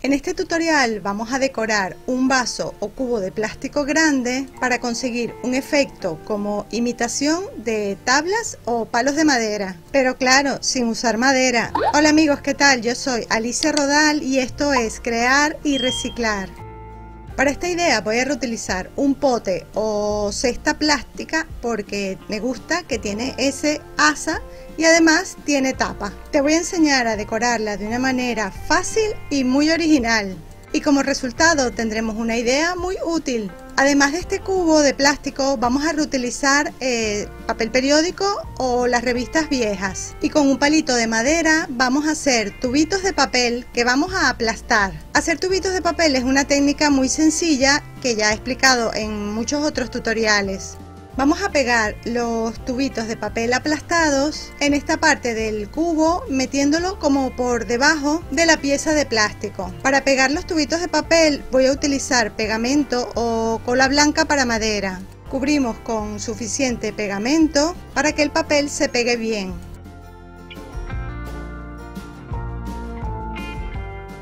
En este tutorial vamos a decorar un vaso o cubo de plástico grande para conseguir un efecto como imitación de tablas o palos de madera, pero claro, sin usar madera. Hola amigos, ¿qué tal? Yo soy Alicia Rodal y esto es Crear y Reciclar. Para esta idea voy a reutilizar un pote o cesta plástica porque me gusta que tiene ese asa y además tiene tapa. Te voy a enseñar a decorarla de una manera fácil y muy original. Y como resultado tendremos una idea muy útil. Además de este cubo de plástico vamos a reutilizar papel periódico o las revistas viejas. Y con un palito de madera vamos a hacer tubitos de papel que vamos a aplastar. Hacer tubitos de papel es una técnica muy sencilla que ya he explicado en muchos otros tutoriales. Vamos a pegar los tubitos de papel aplastados en esta parte del cubo, metiéndolo como por debajo de la pieza de plástico. Para pegar los tubitos de papel voy a utilizar pegamento o cola blanca para madera. Cubrimos con suficiente pegamento para que el papel se pegue bien.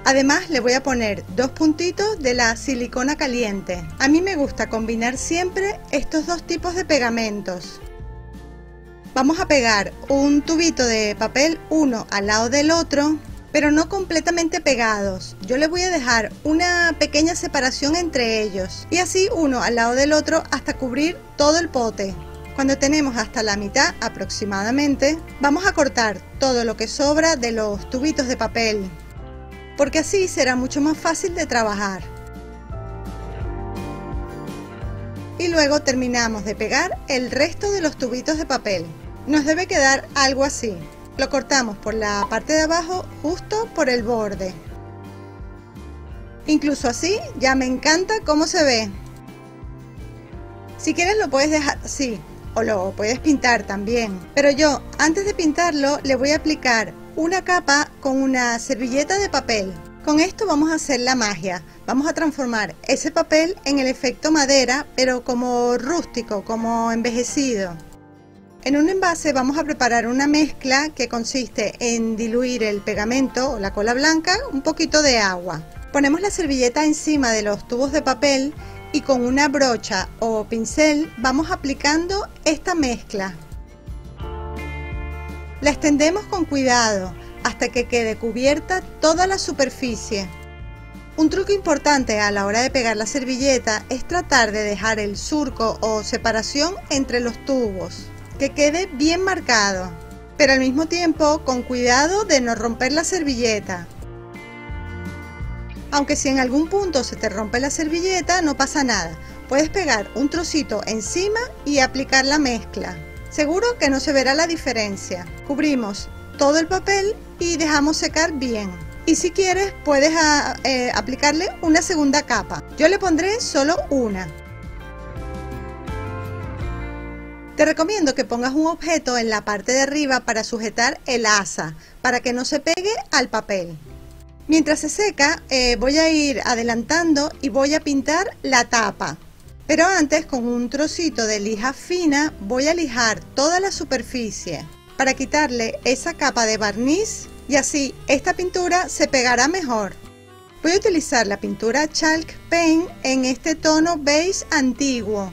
Además le voy a poner 2 puntitos de la silicona caliente. A mí me gusta combinar siempre estos dos tipos de pegamentos. Vamos a pegar un tubito de papel uno al lado del otro, pero no completamente pegados. Yo le voy a dejar una pequeña separación entre ellos y así uno al lado del otro hasta cubrir todo el pote. Cuando tenemos hasta la mitad aproximadamente, vamos a cortar todo lo que sobra de los tubitos de papel, porque así será mucho más fácil de trabajar. Y luego terminamos de pegar el resto de los tubitos de papel. Nos debe quedar algo así. Lo cortamos por la parte de abajo, justo por el borde. Incluso así ya me encanta cómo se ve. Si quieres lo puedes dejar así o lo puedes pintar también, pero yo antes de pintarlo le voy a aplicar una capa con una servilleta de papel. Con esto vamos a hacer la magia. Vamos a transformar ese papel en el efecto madera, pero como rústico, como envejecido. En un envase vamos a preparar una mezcla que consiste en diluir el pegamento o la cola blanca, un poquito de agua. Ponemos la servilleta encima de los tubos de papel y con una brocha o pincel vamos aplicando esta mezcla. La extendemos con cuidado hasta que quede cubierta toda la superficie. Un truco importante a la hora de pegar la servilleta es tratar de dejar el surco o separación entre los tubos, que quede bien marcado, pero al mismo tiempo con cuidado de no romper la servilleta. Aunque si en algún punto se te rompe la servilleta no pasa nada, puedes pegar un trocito encima y aplicar la mezcla. Seguro que no se verá la diferencia. Cubrimos todo el papel y dejamos secar bien. Y si quieres puedes aplicarle una segunda capa. Yo le pondré solo una. Te recomiendo que pongas un objeto en la parte de arriba para sujetar el asa, para que no se pegue al papel. Mientras se seca voy a ir adelantando y voy a pintar la tapa. Pero antes, con un trocito de lija fina, voy a lijar toda la superficie para quitarle esa capa de barniz y así esta pintura se pegará mejor. Voy a utilizar la pintura Chalk Paint en este tono beige antiguo.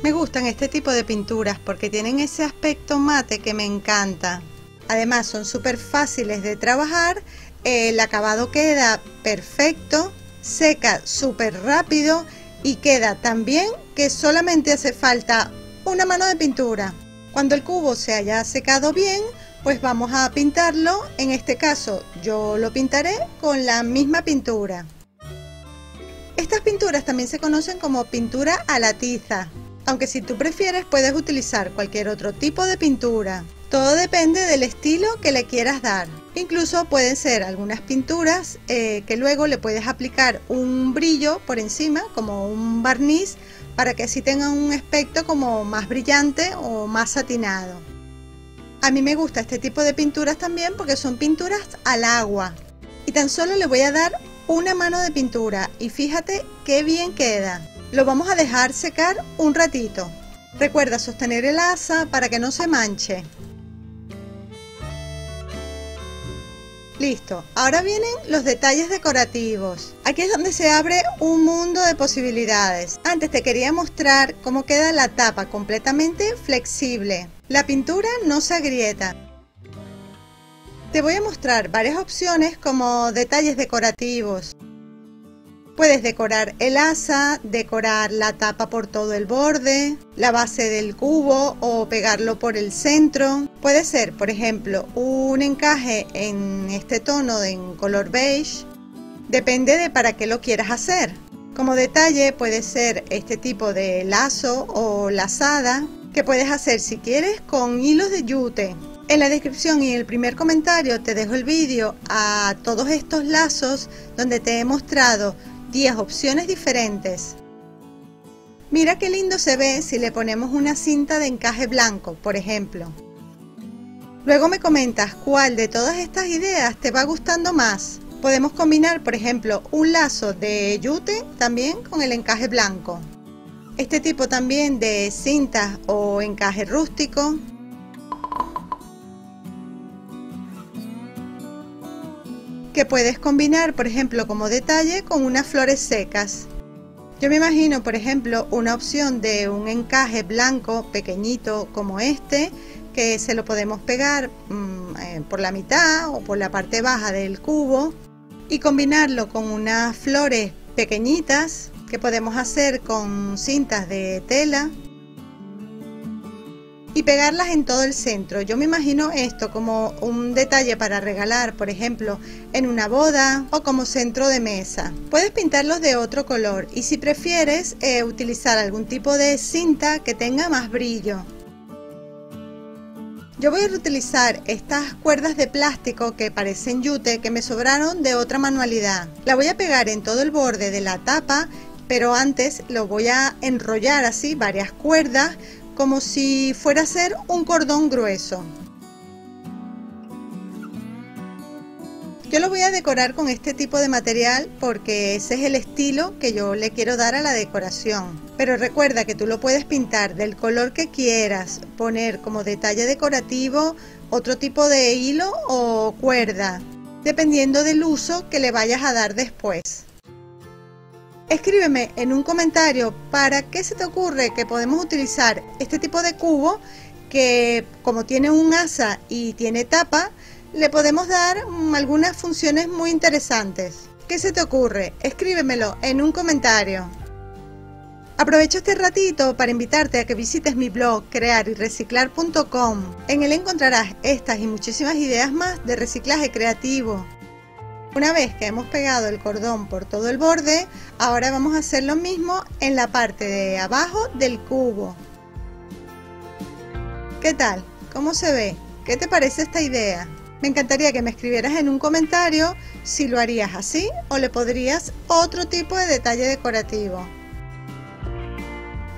Me gustan este tipo de pinturas porque tienen ese aspecto mate que me encanta. Además son súper fáciles de trabajar. El acabado queda perfecto, seca súper rápido y queda tan bien que solamente hace falta una mano de pintura. Cuando el cubo se haya secado bien, pues vamos a pintarlo. En este caso yo lo pintaré con la misma pintura. Estas pinturas también se conocen como pintura a la tiza, aunque si tú prefieres puedes utilizar cualquier otro tipo de pintura. Todo depende del estilo que le quieras dar. Incluso pueden ser algunas pinturas que luego le puedes aplicar un brillo por encima, como un barniz, para que así tengan un aspecto como más brillante o más satinado. A mí me gusta este tipo de pinturas también porque son pinturas al agua. Y tan solo le voy a dar una mano de pintura y fíjate qué bien queda. Lo vamos a dejar secar un ratito. Recuerda sostener el asa para que no se manche. Listo, ahora vienen los detalles decorativos. Aquí es donde se abre un mundo de posibilidades. Antes te quería mostrar cómo queda la tapa completamente flexible. La pintura no se agrieta. Te voy a mostrar varias opciones como detalles decorativos. Puedes decorar el asa, decorar la tapa por todo el borde, la base del cubo o pegarlo por el centro. Puede ser, por ejemplo, un encaje en este tono en color beige. Depende de para qué lo quieras hacer. Como detalle puede ser este tipo de lazo o lazada que puedes hacer si quieres con hilos de yute. En la descripción y en el primer comentario te dejo el vídeo a todos estos lazos donde te he mostrado 10 opciones diferentes. Mira qué lindo se ve si le ponemos una cinta de encaje blanco, por ejemplo. Luego me comentas cuál de todas estas ideas te va gustando más. Podemos combinar, por ejemplo, un lazo de yute también con el encaje blanco. Este tipo también de cintas o encaje rústico. Que puedes combinar, por ejemplo, como detalle con unas flores secas. Yo me imagino, por ejemplo, una opción de un encaje blanco pequeñito como este, que se lo podemos pegar por la mitad o por la parte baja del cubo y combinarlo con unas flores pequeñitas que podemos hacer con cintas de tela y pegarlas en todo el centro. Yo me imagino esto como un detalle para regalar, por ejemplo, en una boda o como centro de mesa. Puedes pintarlos de otro color y si prefieres utilizar algún tipo de cinta que tenga más brillo. Yo voy a reutilizar estas cuerdas de plástico que parecen yute que me sobraron de otra manualidad. La voy a pegar en todo el borde de la tapa, pero antes lo voy a enrollar así varias cuerdas como si fuera a ser un cordón grueso. Yo lo voy a decorar con este tipo de material porque ese es el estilo que yo le quiero dar a la decoración. Pero recuerda que tú lo puedes pintar del color que quieras, poner como detalle decorativo otro tipo de hilo o cuerda, dependiendo del uso que le vayas a dar después. Escríbeme en un comentario para qué se te ocurre que podemos utilizar este tipo de cubo que, como tiene un asa y tiene tapa, le podemos dar algunas funciones muy interesantes. ¿Qué se te ocurre? Escríbemelo en un comentario. Aprovecho este ratito para invitarte a que visites mi blog crearyreciclar.com. En él encontrarás estas y muchísimas ideas más de reciclaje creativo. Una vez que hemos pegado el cordón por todo el borde, ahora vamos a hacer lo mismo en la parte de abajo del cubo. ¿Qué tal? ¿Cómo se ve? ¿Qué te parece esta idea? Me encantaría que me escribieras en un comentario si lo harías así o le pondrías otro tipo de detalle decorativo.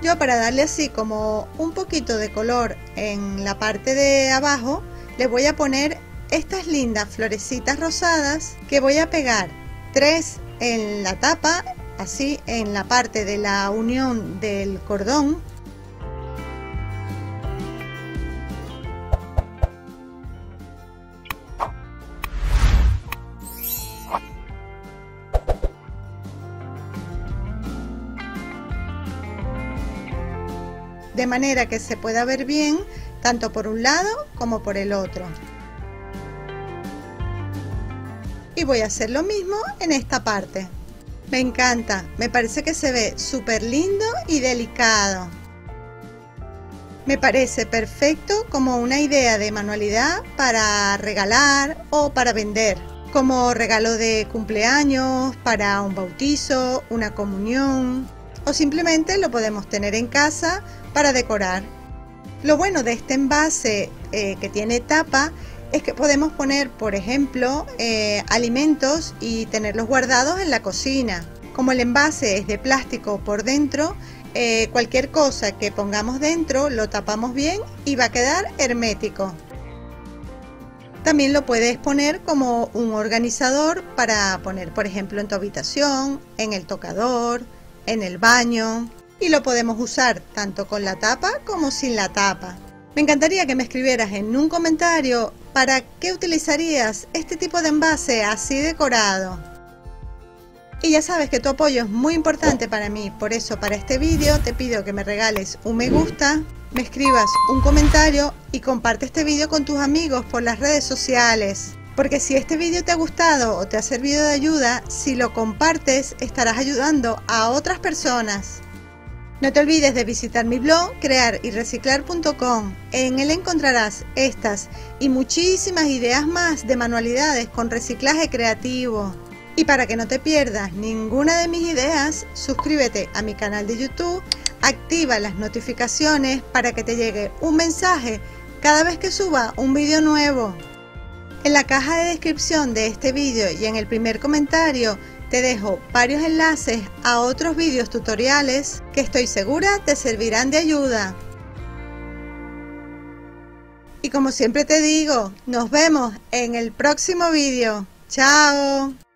Yo, para darle así como un poquito de color en la parte de abajo, le voy a poner estas lindas florecitas rosadas que voy a pegar 3 en la tapa, así en la parte de la unión del cordón. De manera que se pueda ver bien tanto por un lado como por el otro. Y voy a hacer lo mismo en esta parte. Me encanta, me parece que se ve súper lindo y delicado. Me parece perfecto como una idea de manualidad para regalar o para vender, como regalo de cumpleaños, para un bautizo, una comunión, o simplemente lo podemos tener en casa para decorar. Lo bueno de este envase que tiene tapa es que podemos poner, por ejemplo, alimentos y tenerlos guardados en la cocina. Como el envase es de plástico por dentro, cualquier cosa que pongamos dentro lo tapamos bien y va a quedar hermético. También lo puedes poner como un organizador para poner, por ejemplo, en tu habitación, en el tocador, en el baño, y lo podemos usar tanto con la tapa como sin la tapa. Me encantaría que me escribieras en un comentario ¿para qué utilizarías este tipo de envase así decorado? Y ya sabes que tu apoyo es muy importante para mí, por eso para este vídeo te pido que me regales un me gusta, me escribas un comentario y comparte este vídeo con tus amigos por las redes sociales. Porque si este vídeo te ha gustado o te ha servido de ayuda, si lo compartes estarás ayudando a otras personas. No te olvides de visitar mi blog crearyreciclar.com. En él encontrarás estas y muchísimas ideas más de manualidades con reciclaje creativo. Y para que no te pierdas ninguna de mis ideas, suscríbete a mi canal de YouTube, activa las notificaciones para que te llegue un mensaje cada vez que suba un vídeo nuevo. En la caja de descripción de este vídeo y en el primer comentario te dejo varios enlaces a otros vídeos tutoriales que estoy segura te servirán de ayuda. Y como siempre te digo, nos vemos en el próximo vídeo. ¡Chao!